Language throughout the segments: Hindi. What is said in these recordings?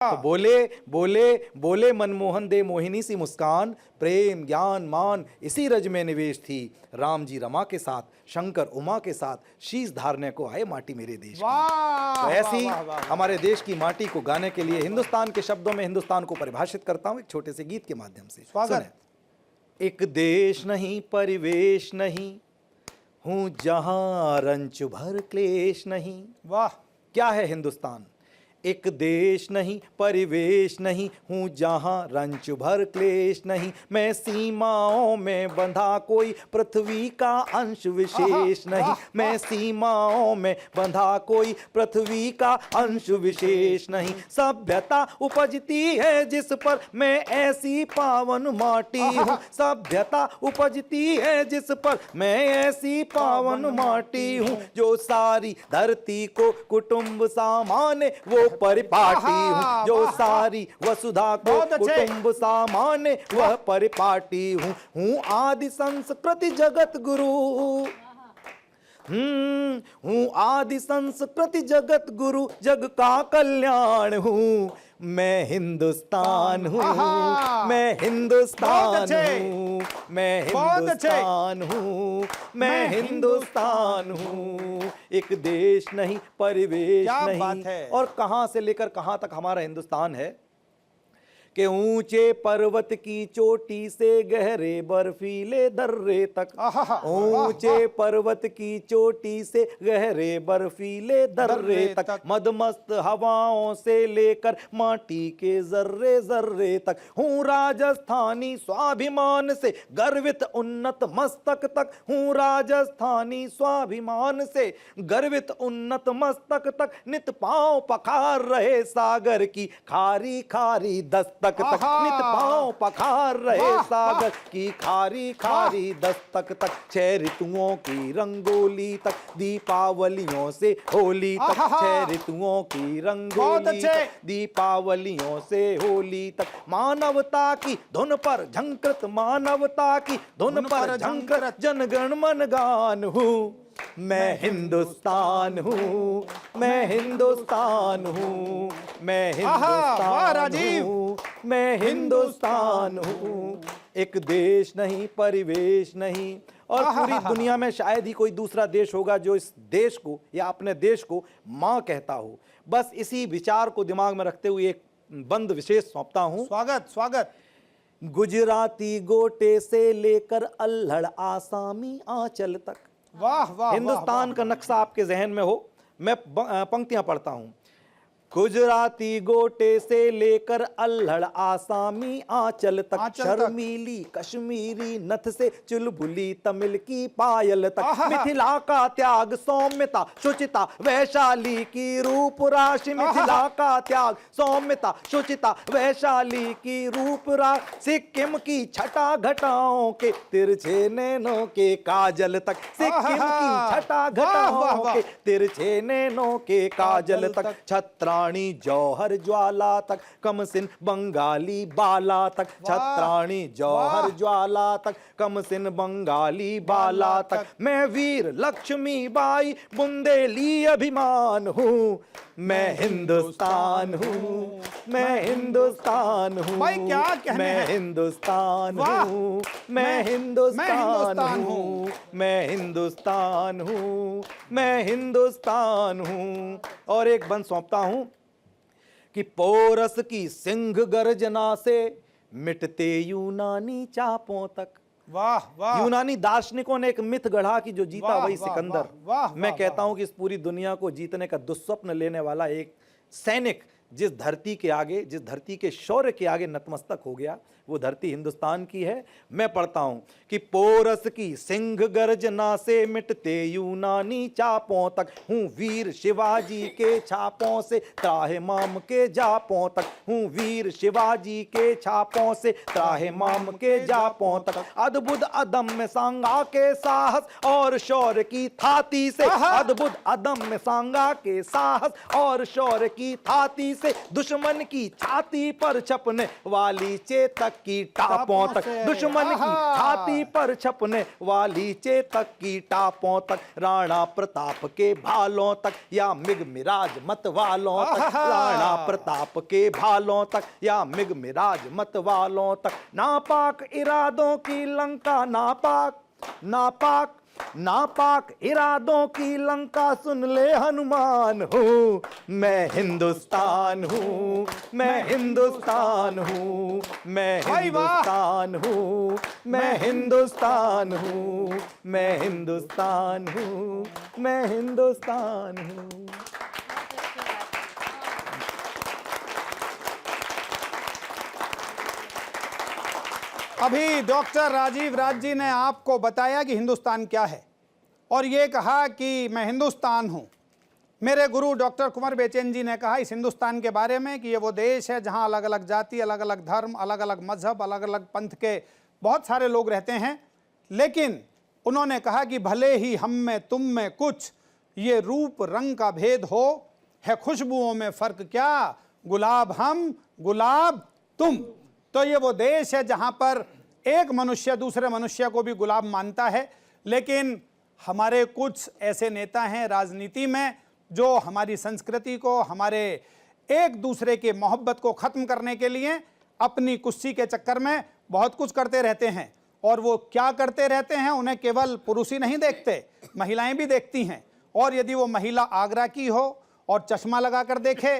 तो बोले बोले बोले मनमोहन दे मोहिनी सी मुस्कान, प्रेम ज्ञान मान इसी रज में निवेश थी। राम जी रमा के साथ, शंकर उमा के साथ, शीश धारने को आए माटी मेरे देश की। तो ऐसी हमारे देश की माटी को गाने के लिए हिंदुस्तान के शब्दों में हिंदुस्तान को परिभाषित करता हूं एक छोटे से गीत के माध्यम से। स्वागत। एक देश नहीं परिवेश नहीं, हूं जहां रंच भर क्लेश नहीं। वाह, क्या है हिंदुस्तान? एक देश नहीं परिवेश नहीं, हूँ जहाँ रंच भर क्लेश नहीं। मैं सीमाओं में बंधा कोई पृथ्वी का अंश विशेष नहीं। मैं सीमाओं में बंधा कोई पृथ्वी का अंश विशेष नहीं। सभ्यता उपजती है जिस पर मैं ऐसी पावन माटी हूँ। सभ्यता उपजती है जिस पर मैं ऐसी पावन माटी हूँ। जो सारी धरती को कुटुंब सामान्य वो परिपाटी हूँ। जो सारी वसुधा को कुटुंब सामान्य वह परिपाटी हूँ। हूँ आदि संस्कृति जगत गुरु। हूँ आदि संस्कृति जगत गुरु, जग का कल्याण हूँ। मैं हिंदुस्तान हूँ, मैं हिंदुस्तान हूँ, मैं हिंदुस्तान हूँ, मैं हिंदुस्तान हूँ। एक देश नहीं परिवेश नहीं। और कहाँ से लेकर कहाँ तक हमारा हिंदुस्तान है कि ऊंचे पर्वत की चोटी से गहरे बर्फीले दर्रे तक। ऊंचे पर्वत की चोटी से गहरे बर्फीले दर्रे तक। मदमस्त हवाओं से लेकर माटी के जर्रे जर्रे तक। हूँ राजस्थानी स्वाभिमान से गर्वित उन्नत मस्तक तक। हूँ राजस्थानी स्वाभिमान से गर्वित उन्नत मस्तक तक। नित पांव पखार रहे सागर की खारी खारी दस्तक तक। नित पांव पखार रहे सागर की खारी खारी दस्तक तक। 6 ऋतुओं की रंगोली तक, दीपावलियों से होली तक। 6 ऋतुओं की रंगोली तक, दीपावलियों से होली तक। मानवता की धुन पर झंकृत, मानवता की धुन पर झंकृत जनगण मन गान हूँ। मैं हिंदुस्तान हूँ, मैं हिंदुस्तान हूँ, मैं हिंदुस्तान हूँ, मैं हिंदुस्तान हूँ। एक देश नहीं परिवेश नहीं। और पूरी दुनिया में शायद ही कोई दूसरा देश होगा जो इस देश को या अपने देश को माँ कहता हो। बस इसी विचार को दिमाग में रखते हुए एक बंद विशेष सौंपता हूँ। स्वागत स्वागत। गुजराती गोटे से लेकर अल्हड़ आसामी आंचल तक। वाह वाह। हिंदुस्तान का नक्शा आपके जहन में हो, मैं पंक्तियां पढ़ता हूं। गुजराती गोटे से लेकर अल्हड़ आसामी आंचल तक। शर्मीली कश्मीरी नथ से चुलबुली तमिल की पायल तक। मिथिला का त्याग सौम्यता शुचिता वैशाली की रूप राशि। मिथिला का त्याग सौम्यता शुचिता वैशाली की रूप राशि। सिक्किम की छटा घटाओं के तिरछे नैनों के काजल तक। सिक्किम की छटा घटाओं के तिरछे नैनों के काजल तक। छत्राणी जौहर ज्वाला तक, कमसिन बंगाली बाला तक। छत्राणी जौहर ज्वाला तक, कमसिन बंगाली बाला तक। मैं वीर लक्ष्मी बाई बुंदेली अभिमान हूँ। मैं हिंदुस्तान हूँ, मैं हिंदुस्तान हूँ, मैं हिंदुस्तान हूँ, मैं हिंदुस्तान हूँ, मैं हिंदुस्तान हूँ, मैं हिंदुस्तान हूँ। और एक बंद सौंपता हूँ कि पोरस की सिंह गर्जना से मिटते यूनानी चापों तक। वाह वाह। यूनानी दार्शनिकों ने एक मिथ गढ़ा कि जो जीता वही सिकंदर। मैं कहता हूं कि इस पूरी दुनिया को जीतने का दुस्वप्न लेने वाला एक सैनिक जिस धरती के आगे, जिस धरती के शौर्य के आगे नतमस्तक हो गया, वो धरती हिंदुस्तान की है। मैं पढ़ता हूं कि पोरस की सिंह गर्जना से मिटते यूनानी चापों तक। हूँ वीर शिवाजी के छापों से त्राहिमाम के जापों तक। हूँ वीर शिवाजी के छापों से त्राहिमाम के जापों तक। अद्भुत अदम्य सांगा के साहस और शौर्य की थाती से। अद्भुत अदम्य सांगा के साहस और शौर्य की थाती से छाती पर छपने वाली चेतक की टापों तक, दुश्मन की छाती पर छपने वाली चेतक की टापों तक, राणा प्रताप के भालों तक या मिगमिराज मत वालों तक, राणा प्रताप के भालों तक या मिगमिराज मत वालों तक, नापाक इरादों की लंका, नापाक इरादों की लंका सुन ले हनुमान हूँ, मैं हिंदुस्तान हूँ, मैं हिंदुस्तान हूँ, मैं हिंदुस्तान हूँ, मैं हिंदुस्तान हूँ, मैं हिंदुस्तान हूँ, मैं हिंदुस्तान हूँ। अभी डॉक्टर राजीव राज जी ने आपको बताया कि हिंदुस्तान क्या है और ये कहा कि मैं हिंदुस्तान हूँ। मेरे गुरु डॉक्टर कुंवर बेचैन जी ने कहा इस हिंदुस्तान के बारे में कि ये वो देश है जहाँ अलग अलग जाति, अलग अलग धर्म, अलग अलग मजहब, अलग अलग पंथ के बहुत सारे लोग रहते हैं, लेकिन उन्होंने कहा कि भले ही हम में तुम में कुछ ये रूप रंग का भेद हो, है खुशबुओं में फ़र्क क्या, गुलाब हम गुलाब तुम। तो ये वो देश है जहाँ पर एक मनुष्य दूसरे मनुष्य को भी गुलाब मानता है, लेकिन हमारे कुछ ऐसे नेता हैं राजनीति में जो हमारी संस्कृति को, हमारे एक दूसरे के मोहब्बत को ख़त्म करने के लिए अपनी कुर्सी के चक्कर में बहुत कुछ करते रहते हैं। और वो क्या करते रहते हैं, उन्हें केवल पुरुष ही नहीं देखते, महिलाएं भी देखती हैं। और यदि वो महिला आगरा की हो और चश्मा लगा कर देखे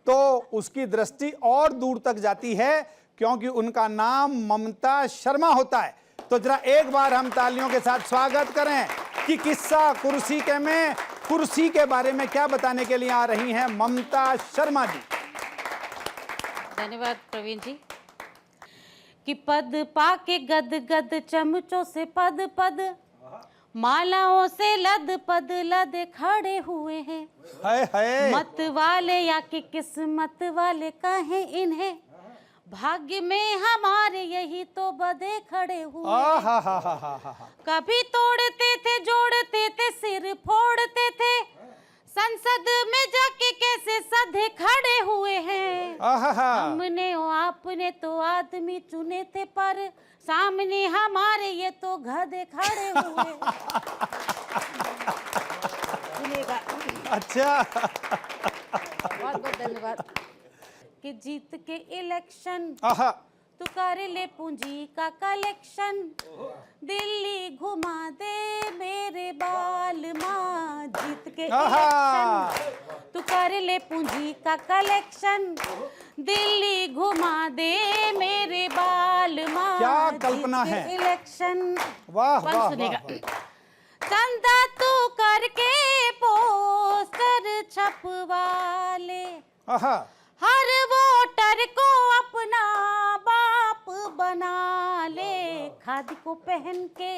तो उसकी दृष्टि और दूर तक जाती है, क्योंकि उनका नाम ममता शर्मा होता है। तो जरा एक बार हम तालियों के साथ स्वागत करें कि किस्सा कुर्सी के बारे में क्या बताने के लिए आ रही हैं ममता शर्मा जी। धन्यवाद प्रवीण जी। कि पद पाके गद गद चमचों से पद पद, मालाओं से लद पद लद खड़े हुए हैं। हाय मत वाले या कि किस्मत वाले कहें इन्हें, भाग्य में हमारे यही तो बदे खड़े हुए। कभी तोड़ते थे, जोड़ते थे, सिर फोड़ते थे, संसद में जाके कैसे सधे खड़े हुए हैं। हमने और आपने तो आदमी चुने थे, पर सामने हमारे ये तो गधे खड़े हुए। सुनेगा। अच्छा, बहुत बहुत धन्यवाद। कि जीत के इलेक्शन तू कर ले पूंजी का कलेक्शन, दिल्ली घुमा दे मेरे बाल माँ। जीत के इलेक्शन तू कर ले पूंजी का कलेक्शन, दिल्ली घुमा दे मेरे बाल माँ। क्या कल्पना है। इलेक्शन वाह वाह सुनेगा। चंदा तू करके पोस्टर छपवा ले, हर वोटर को अपना बाप बना ले। खादी को पहन के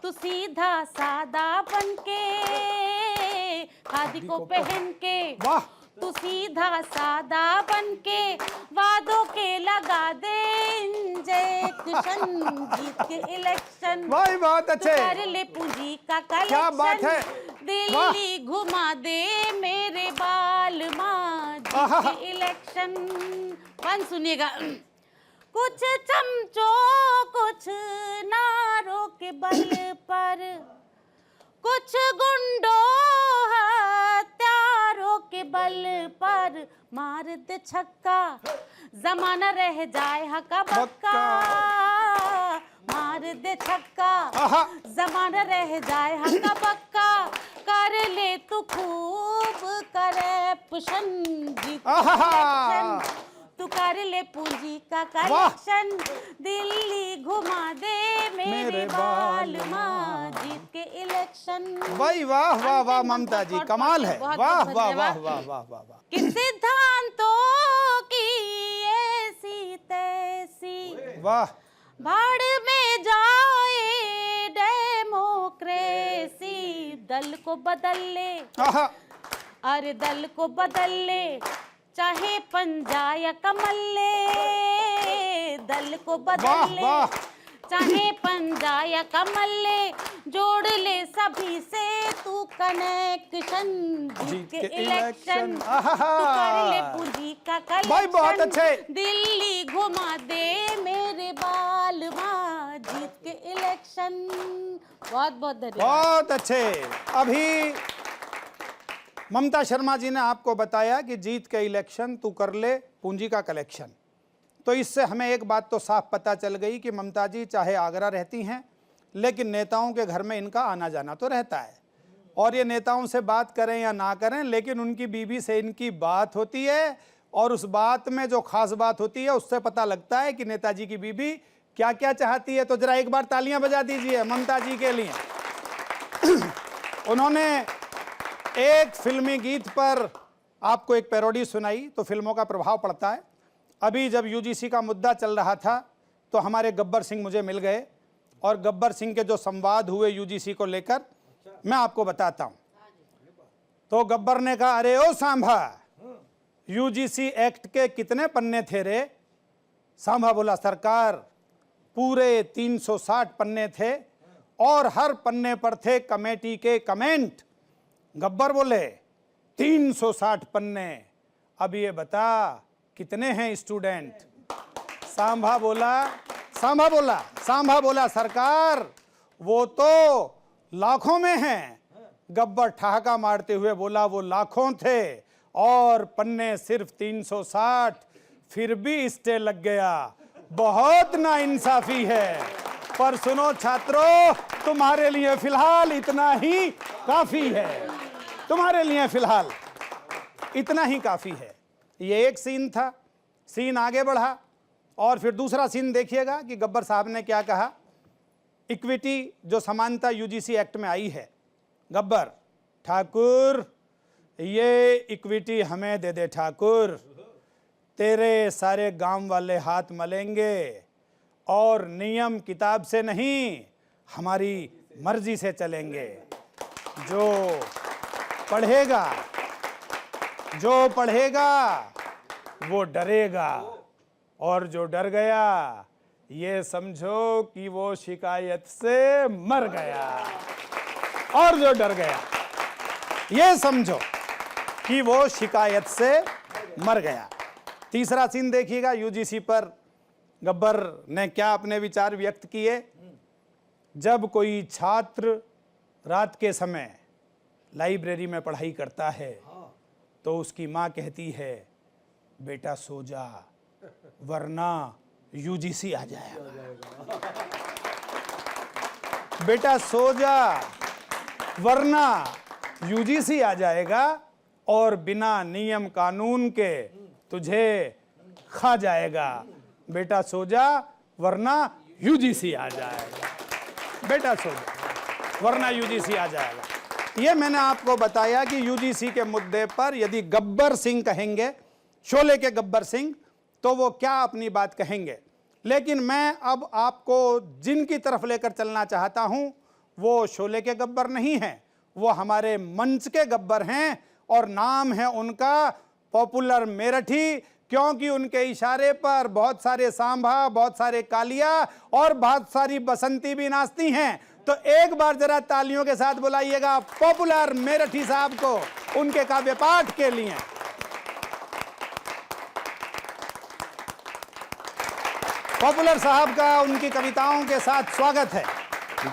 तू सीधा सादा बन के, खादी को पहन के तू सीधा सादा बन के, वादों के लगा दे इंजेक्शन। जीत के इलेक्शन बहुत अच्छे, कर ले पूंजी का कलेक्शन, क्या बात है। दिल्ली घुमा दे मेरे बाल माँ। जीत के इलेक्शन वन सुनिएगा। कुछ चमचों कुछ नारों के बल पर, कुछ गुंडों हत्यारों के बल पर, मार दे छक्का जमाना रह जाए हक्का बक्का। मार दे छक्का जमाना रह जाए हक्का बक्का, कर ले तू खूब करप्शन। जीत इलेक्शन तू कर ले पूंजी का कलेक्शन, दिल्ली घुमा दे मेरे बाल माँ। जीत के इलेक्शन। भाई वाह वाह वाह ममता जी, कमाल है। वाह वाह वाह वाह वाह वाह वाह। कि सिद्धांतों की ऐसी तैसी, वाह, भाड़ में जाए डेमोक्रेसी। दल को बदल ले, अरे दल को बदल ले, चाहे पंजा या कमल ले। दल को बदल ले, चाहे पंजा या कमल ले, जोड़ ले सभी से तू कनेक्शन, जीत के इलेक्शन तू कर ले पूंजी का कलेक्शन। भाई बहुत अच्छे। दिल्ली घुमा दे मेरे बालमा, जीत के इलेक्शन। बहुत बहुत धन्यवाद। बहुत अच्छे। अभी ममता शर्मा जी ने आपको बताया कि जीत के इलेक्शन तू कर ले पूंजी का कलेक्शन। तो इससे हमें एक बात तो साफ पता चल गई कि ममता जी चाहे आगरा रहती हैं, लेकिन नेताओं के घर में इनका आना जाना तो रहता है। और ये नेताओं से बात करें या ना करें, लेकिन उनकी बीवी से इनकी बात होती है, और उस बात में जो खास बात होती है उससे पता लगता है कि नेताजी की बीवी क्या क्या चाहती है। तो जरा एक बार तालियां बजा दीजिए ममता जी के लिए। उन्होंने एक फिल्मी गीत पर आपको एक पैरोडी सुनाई, तो फिल्मों का प्रभाव पड़ता है। अभी जब यूजीसी का मुद्दा चल रहा था तो हमारे गब्बर सिंह मुझे मिल गए, और गब्बर सिंह के जो संवाद हुए यूजीसी को लेकर मैं आपको बताता हूं। तो गब्बर ने कहा, अरे ओ सांभा, यूजीसी एक्ट के कितने पन्ने थे रे? सांभा बोला, सरकार पूरे 360 पन्ने थे, और हर पन्ने पर थे कमेटी के कमेंट। गब्बर बोले, 360 पन्ने, अब ये बता कितने हैं स्टूडेंट? सांभा बोला सरकार वो तो लाखों में हैं। गब्बर ठहाका मारते हुए बोला, वो लाखों थे और पन्ने सिर्फ 360, फिर भी स्टे लग गया। बहुत नाइंसाफी है, पर सुनो छात्रों, तुम्हारे लिए फिलहाल इतना ही काफी है। तुम्हारे लिए फिलहाल इतना ही काफी है। ये एक सीन था। सीन आगे बढ़ा और फिर दूसरा सीन देखिएगा कि गब्बर साहब ने क्या कहा। इक्विटी जो समानता यूजीसी एक्ट में आई है, गब्बर, ठाकुर ये इक्विटी हमें दे दे ठाकुर, तेरे सारे गांव वाले हाथ मलेंगे, और नियम किताब से नहीं हमारी मर्जी से चलेंगे। जो पढ़ेगा वो डरेगा, और जो डर गया ये समझो कि वो शिकायत से मर गया। और जो डर गया ये समझो कि वो शिकायत से मर गया। तीसरा सीन देखिएगा यूजीसी पर गब्बर ने क्या अपने विचार व्यक्त किए। जब कोई छात्र रात के समय लाइब्रेरी में पढ़ाई करता है तो उसकी माँ कहती है, बेटा सो जा वरना यूजीसी आ जाएगा। बेटा सो जा वरना यूजीसी आ जाएगा, और बिना नियम कानून के तुझे खा जाएगा। बेटा सो जा वरना यूजीसी आ जाएगा। बेटा सो जा वरना यूजीसी आ जाएगा। ये मैंने आपको बताया कि यूजीसी के मुद्दे पर यदि गब्बर सिंह कहेंगे, शोले के गब्बर सिंह, तो वो क्या अपनी बात कहेंगे। लेकिन मैं अब आपको जिनकी तरफ लेकर चलना चाहता हूं वो शोले के गब्बर नहीं हैं, वो हमारे मंच के गब्बर हैं, और नाम है उनका पॉपुलर मेरठी, क्योंकि उनके इशारे पर बहुत सारे सांभा, बहुत सारे कालिया और बहुत सारी बसंती भी नाचती हैं। तो एक बार जरा तालियों के साथ बुलाइएगा पॉपुलर मेरठी साहब को उनके काव्य पाठ के लिए। पॉपुलर साहब का उनकी कविताओं के साथ स्वागत है।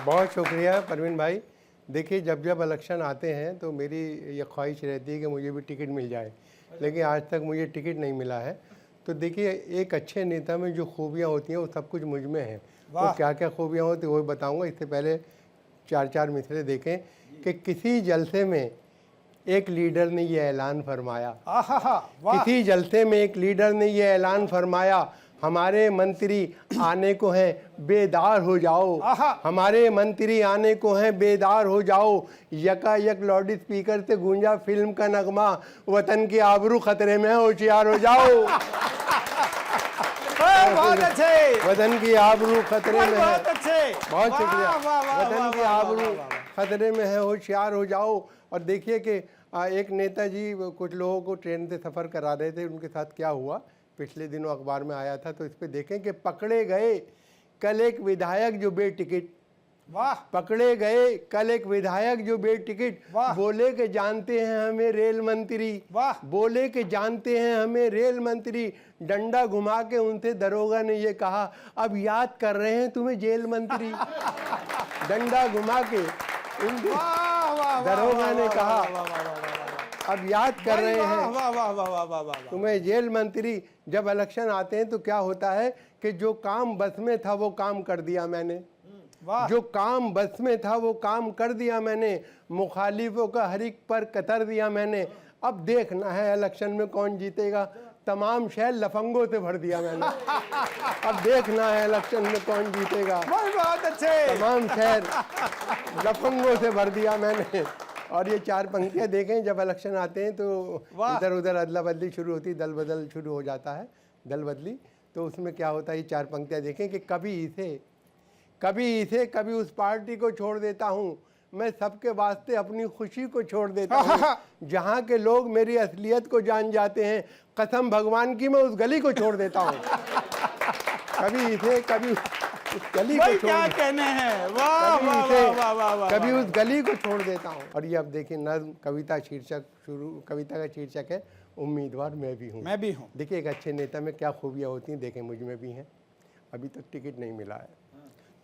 बहुत शुक्रिया परवीन भाई। देखिए, जब जब इलेक्शन आते हैं तो मेरी ये ख्वाहिश रहती है कि मुझे भी टिकट मिल जाए, लेकिन आज तक मुझे टिकट नहीं मिला है। तो देखिए, एक अच्छे नेता में जो खूबियाँ होती हैं वो सब कुछ मुझ में है। वो क्या क्या खूबियाँ होती हैं वो बताऊँगा। इससे पहले 4 मिसरे देखें कि किसी जलसे में एक लीडर ने ये ऐलान फरमाया। किसी जलसे में एक लीडर ने ये ऐलान फरमाया, हमारे मंत्री आने को हैं, बेदार हो जाओ। हमारे मंत्री आने को हैं, बेदार हो जाओ। यकायक लाउड स्पीकर से गूंजा फिल्म का नगमा, वतन की आबरू खतरे में है, होशियार हो जाओ। बहुत अच्छे। वतन की आबरू खतरे में है। बहुत अच्छे। बहुत शुक्रिया। वतन की आबरू खतरे में है, होशियार हो जाओ। और देखिए कि एक नेताजी कुछ लोगों को ट्रेन से सफ़र करा रहे थे, उनके साथ क्या हुआ पिछले दिनों अखबार में आया था। तो इस पर देखें कि पकड़े गए कल एक विधायक जो बेटिकट वाह पकड़े गए कल एक विधायक जो बेटिकट, वाह। बोले कि जानते हैं हमें रेल मंत्री, वाह। बोले कि जानते हैं हमें रेल मंत्री, डंडा घुमा के उनसे दरोगा ने ये कहा अब याद कर रहे हैं तुम्हें जेल मंत्री। डंडा घुमा के उनसे वाह वाह दरोगा ने कहा अब याद कर रहे वाह हैं वाह वाह वाह वाह वाह वाह। तुम्हें जेल मंत्री। जब इलेक्शन आते हैं तो क्या होता है कि जो काम बस में था वो काम कर दिया मैंने, वाह जो काम बस में था वो काम कर दिया मैंने, मुखालिफों का हरिक पर कतर दिया मैंने। अब देखना है इलेक्शन में कौन जीतेगा, तमाम शहर लफंगों से भर दिया मैंने। अब देखना है इलेक्शन में कौन जीतेगा, बहुत अच्छे। तमाम शहर लफंगों से भर दिया मैंने। और ये चार पंक्तियां देखें, जब इलेक्शन आते हैं तो वाह। इधर उधर अदला बदली शुरू होती है, दल बदल शुरू हो जाता है, दल बदली। तो उसमें क्या होता है, ये चार पंक्तियां देखें कि कभी इसे कभी उस पार्टी को छोड़ देता हूँ, मैं सबके वास्ते अपनी खुशी को छोड़ देता हूँ। जहाँ के लोग मेरी असलियत को जान जाते हैं, कसम भगवान की मैं उस गली को छोड़ देता हूँ। कभी इसे कभी उस गली भाई को छोड़ क्या देता कहने हैं, वाह कभी वाह इसे, वाह वाह वाह। कभी उस गली को छोड़ देता हूँ। और ये अब देखिए नज्म कविता शीर्षक शुरू, कविता का शीर्षक है उम्मीदवार मैं भी हूँ। मैं भी हूँ। देखिए एक अच्छे नेता में क्या खूबियाँ होती हैं, देखें मुझ में भी हैं, अभी तक टिकट नहीं मिला है।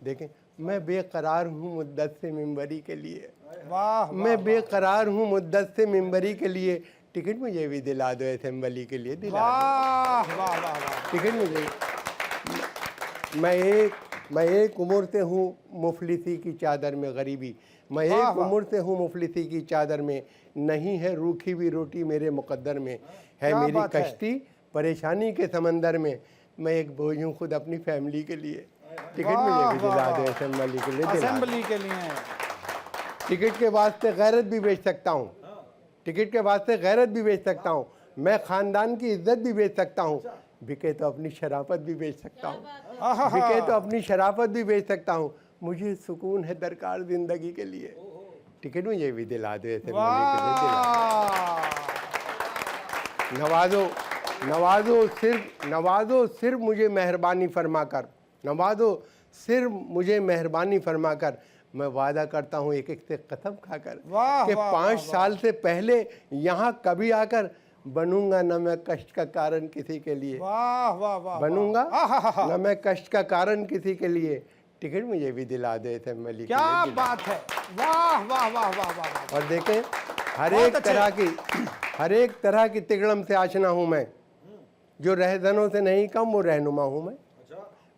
देखें मैं बेकरार हूँ मुद्दत से मिंबरी के लिए, वाह मैं बेकरार हूँ मुद्दत से मिंबरी के लिए, टिकट मुझे भी दिला दो असेंबली के लिए, दिला वाह वाह वाह वाह। दो टिकट मुझे। मैं एक उम्र से हूँ मुफलिसी की चादर में गरीबी, मैं वाह, एक वाह। उम्र से हूँ मुफलिसी की चादर में, नहीं है रूखी हुई रोटी मेरे मुकद्दर में, है क्या मेरी बात है। कश्ती परेशानी के समंदर में, मैं एक बोझ हूँ खुद अपनी फैमिली के लिए, टिकट वाह, मुझे भी वाह, दिला वाह। दो असेंबली के लिए, दिला दो। असेंबली के लिए टिकट के वास्ते गैरत भी बेच सकता हूँ, टिकट के वास्ते गैरत भी बेच सकता हूँ, मैं खानदान की इज्जत भी बेच सकता हूँ, बिके तो अपनी शराफत भी बेच सकता हूँ, बिके तो अपनी शराफत भी बेच सकता हूँ, मुझे सुकून है दरकार जिंदगी के लिए, टिकट मुझे भी दिला दो असेंबली के लिए, दिला दो। वाह। नवाजो सिर्फ मुझे मेहरबानी फरमाकर, नवाजो सिर्फ मुझे मेहरबानी फरमाकर, मैं वादा करता हूँ एक एक से कसम खाकर वाह, कि वाह, 5 वाह, साल से पहले यहाँ कभी आकर बनूंगा न मैं कष्ट का कारण किसी के लिए, वाह वाह वाह। बनूंगा आहा। न मैं कष्ट का कारण किसी के लिए, टिकट मुझे भी दिला दे असेंबली के क्या लिए, दिला बात है, वाह वाह वाह वाह वाह। और देखें हर बहुत अच्छे। एक तरह की तिगड़म से आशना हूँ मैं, जो रहजनों से नहीं कम वो रहनुमा हूँ मैं,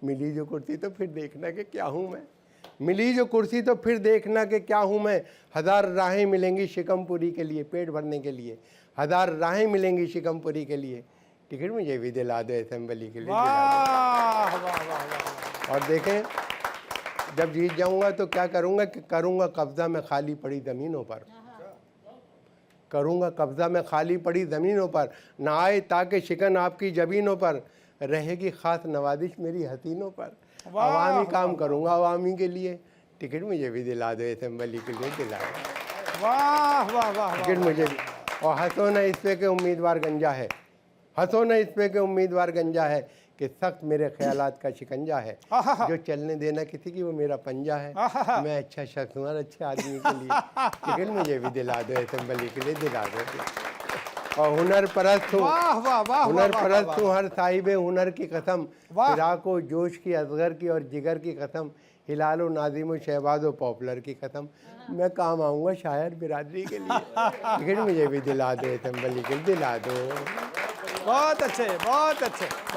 मिली जो कुर्सी तो फिर देखना कि क्या हूँ मैं, मिली जो कुर्सी तो फिर देखना कि क्या हूँ मैं, 1000 राहें मिलेंगी शिकमपुरी के लिए, पेट भरने के लिए, 1000 राहें मिलेंगी शिकमपुरी के लिए, टिकट मुझे भी दिला दो असेंबली के लिए, दिला वाह वाह वाह वाह। दो। और देखें जब जीत जाऊंगा तो क्या करूंगा कि करूंगा कब्जा में खाली पड़ी ज़मीनों पर, करूंगा कब्जा में खाली पड़ी ज़मीनों पर, ना आए ताकि शिकन आपकी जबीनों पर, रहेगी ख़ास नवाजिश मेरी हसीनों पर, अवामी काम करूंगा अवामी के लिए, टिकट मुझे भी दिला दो असेंबली के लिए, दिला दो वाह वाह वाह। टिकट मुझे भी। और हंसो न इस पे के उम्मीदवार गंजा है, हंसो न इस पे के उम्मीदवार गंजा है, कि सख्त मेरे ख्यालात का शिकंजा है, जो चलने देना किसी की वो मेरा पंजा है, मैं अच्छा शख्स हूँ और अच्छे आदमी के लिए, टिकट मुझे भी दिला दो असेंबली के लिए, दिला दो। और हुनर परस्त हूँ, वाह वाह वाह। हुनर परस्त हूँ हर साहिब हुनर की कसम, वाह। फिराको जोश की असगर की और जिगर की कसम, हिलालो नाजिम शहबाजो पॉपुलर की कसम, मैं काम आऊँगा शायर बिरादरी के लिए, टिकट मुझे भी दिला दो असेंबली के लिए, दिला दो। बहुत अच्छे, बहुत अच्छे।